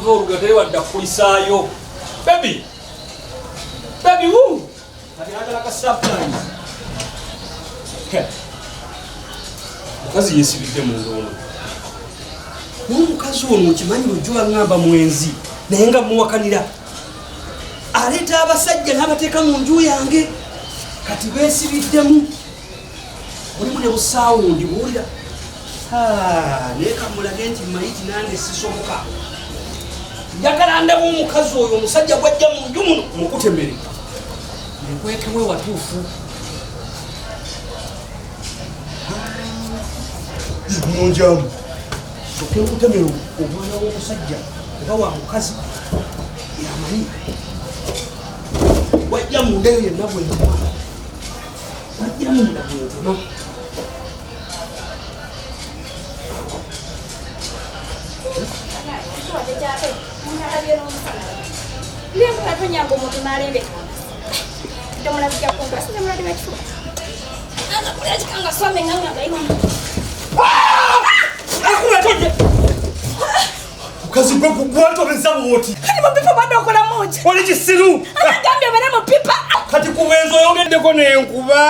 kuva olugero wadda kulisaayo. Baby woo kati ayagala ka surprise. Mukazi yesibidde mu ndoono. Omukazi ono okimanyi lujjo angamba mwenzi naye nga muwakanira. Aleeta abasajja n'abateeka mu nju yange kati beesibiddemu. Mulimu ne busaawundi buwulira. Naye kamulage nti mayiti nange sisoboka. Njagala ndaba omukazi oyo omusajja gwajja mu nju muno mukute mmere. Nkwekewe watuufu. Munjamu. Soke nkutemera omwana w'omusajja oba wa mukazi yamanyi. Wajja munda eyo yenna bwentema. Wajja munda bwentema. Ukazi gwe gwatobeza bwoti. Kati mapipa bado okola moja. Oli kisiru. Agambye bana mapipa. Kati kubenzo yogeddeko n'enkuba.